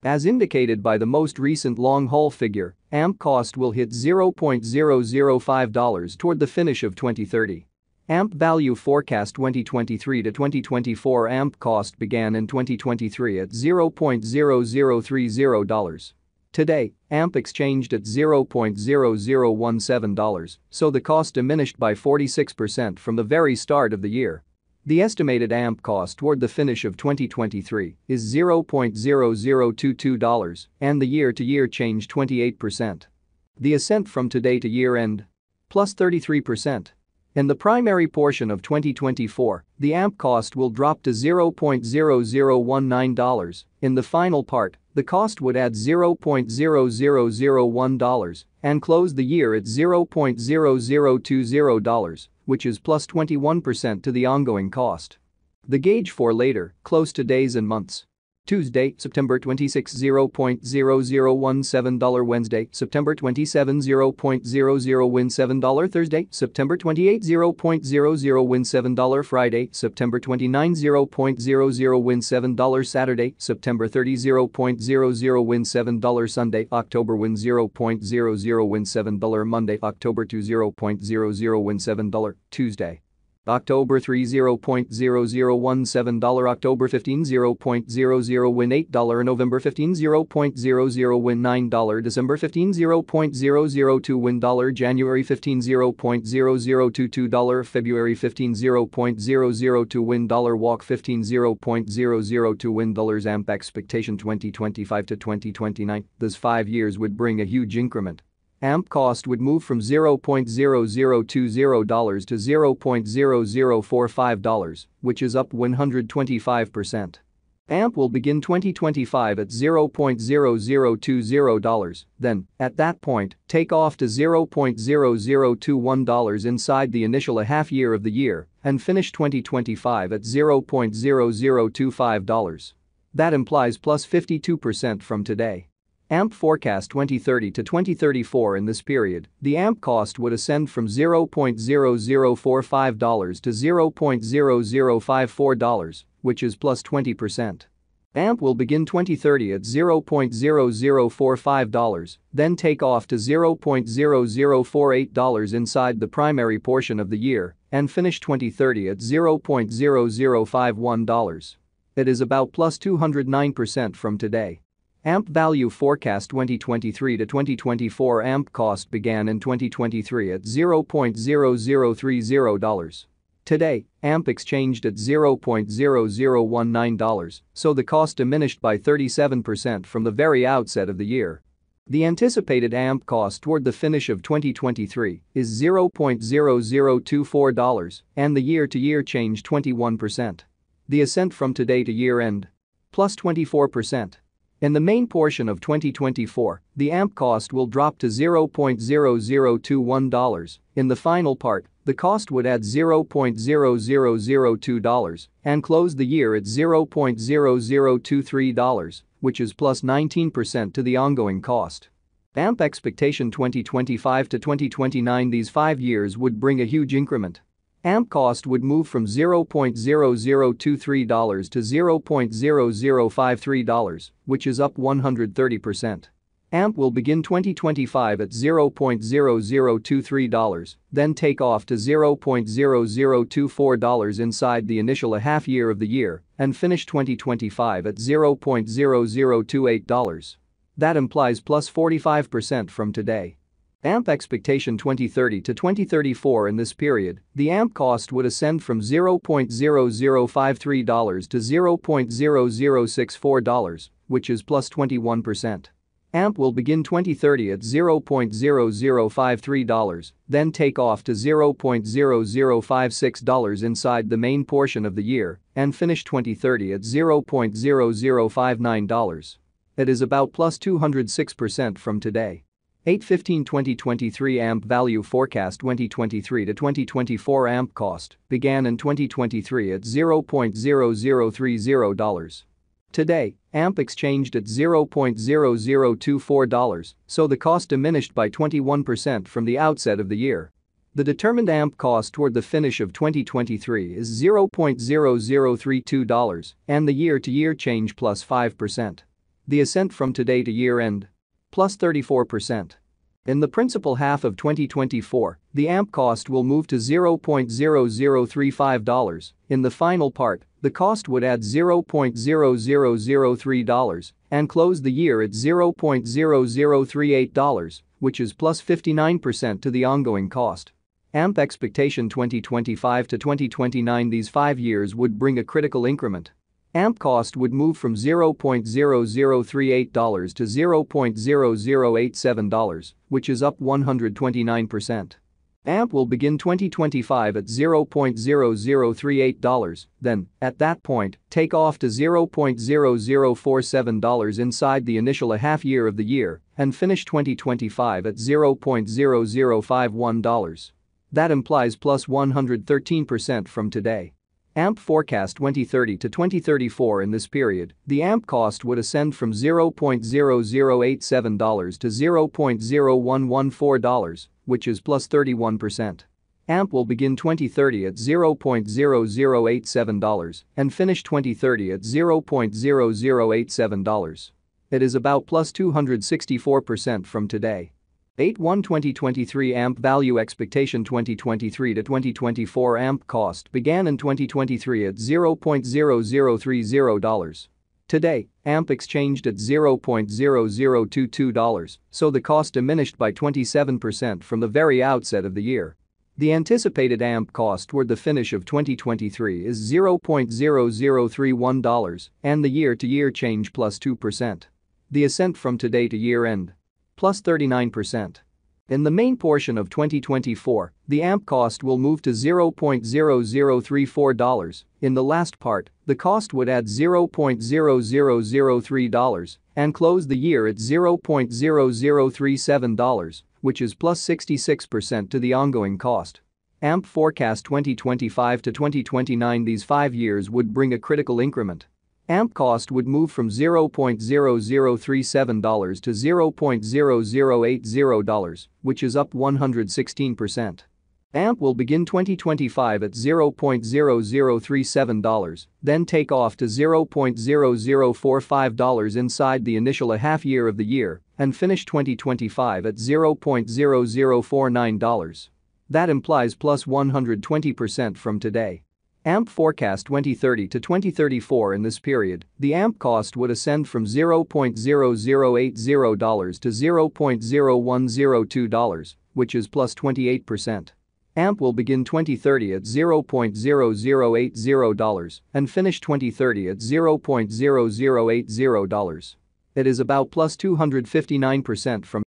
As indicated by the most recent long-haul figure, AMP cost will hit $0.005 toward the finish of 2030. AMP value forecast 2023 to 2024 AMP cost began in 2023 at $0.0030. Today, AMP exchanged at $0.0017, so the cost diminished by 46% from the very start of the year. The estimated AMP cost toward the finish of 2023 is $0.0022 and the year-to-year change 28%. The ascent from today to year-end? Plus 33%. In the primary portion of 2024, the AMP cost will drop to $0.0019. In the final part, the cost would add $0.0001 and close the year at $0.0020, which is plus 21% to the ongoing cost. The gauge for later, close to days and months. Tuesday, September 26, $0.0017. Wednesday, September 27, $0.0017. Thursday, September 28, $0.0017. Friday, September 29, $0.0017. Saturday, September 30, $0.0017. Sunday, October 1, $0.0017. Monday, October 2, $0.0017. Tuesday, October 3, $0.0017. October 15, $0.0018. November 15, $0.0019. December 15, $0.002. January 15, $0.0022. February 15, $0.002. Walk 15, $0.002. AMP expectation 2025 to 2029. This 5 years would bring a huge increment. AMP cost would move from $0.0020 to $0.0045, which is up 125%. AMP will begin 2025 at $0.0020, then, at that point, take off to $0.0021 inside the initial half year of the year and finish 2025 at $0.0025. That implies plus 52% from today. AMP forecast 2030 to 2034. In this period, the AMP cost would ascend from $0.0045 to $0.0054, which is plus 20%. AMP will begin 2030 at $0.0045, then take off to $0.0048 inside the primary portion of the year and finish 2030 at $0.0051. It is about plus 209% from today. AMP value forecast 2023 to 2024 AMP cost began in 2023 at $0.0030. Today, AMP exchanged at $0.0019, so the cost diminished by 37% from the very outset of the year. The anticipated AMP cost toward the finish of 2023 is $0.0024 and the year-to-year change 21%. The ascent from today to year-end? Plus 24%. In the main portion of 2024, the AMP cost will drop to $0.0021. In the final part, the cost would add $0.0002 and close the year at $0.0023, which is plus 19% to the ongoing cost. AMP expectation 2025 to 2029. These 5 years would bring a huge increment. AMP cost would move from $0.0023 to $0.0053, which is up 130%. AMP will begin 2025 at $0.0023, then take off to $0.0024 inside the initial half year of the year and finish 2025 at $0.0028. That implies plus 45% from today. AMP expectation 2030 to 2034. In this period, the AMP cost would ascend from $0.0053 to $0.0064, which is plus 21%. AMP will begin 2030 at $0.0053, then take off to $0.0056 inside the main portion of the year and finish 2030 at $0.0059. It is about plus 206% from today. 8/15/2023 AMP value forecast 2023 to 2024 AMP cost began in 2023 at $0.0030. Today, AMP exchanged at $0.0024, so the cost diminished by 21% from the outset of the year. The determined AMP cost toward the finish of 2023 is $0.0032 and the year-to-year change plus 5%. The ascent from today to year-end. Plus 34%. In the principal half of 2024, the AMP cost will move to $0.0035. In the final part, the cost would add $0.0003 and close the year at $0.0038, which is plus 59% to the ongoing cost. AMP expectation 2025 to 2029. These 5 years would bring a critical increment. AMP cost would move from $0.0038 to $0.0087, which is up 129%. AMP will begin 2025 at $0.0038, then, at that point, take off to $0.0047 inside the initial half year of the year and finish 2025 at $0.0051. That implies plus 113% from today. AMP forecast 2030 to 2034. In this period, the AMP cost would ascend from $0.0087 to $0.0114, which is plus 31%. AMP will begin 2030 at $0.0087 and finish 2030 at $0.0087. It is about plus 264% from today. 8-1 2023 AMP value expectation 2023 to 2024 AMP cost began in 2023 at $0.0030. Today, AMP exchanged at $0.0022, so the cost diminished by 27% from the very outset of the year. The anticipated AMP cost toward the finish of 2023 is $0.0031 and the year-to-year change plus 2%. The ascent from today to year-end. Plus 39%. In the main portion of 2024, the AMP cost will move to $0.0034. In the last part, the cost would add $0.0003 and close the year at $0.0037, which is plus 66% to the ongoing cost. AMP forecast 2025 to 2029. These 5 years would bring a critical increment. AMP cost would move from $0.0037 to $0.0080, which is up 116%. AMP will begin 2025 at $0.0037, then take off to $0.0045 inside the initial half year of the year and finish 2025 at $0.0049. That implies plus 120% from today. AMP forecast 2030 to 2034. In this period, the AMP cost would ascend from $0.0080 to $0.0102, which is plus 28%. AMP will begin 2030 at $0.0080 and finish 2030 at $0.0080. It is about plus 259% from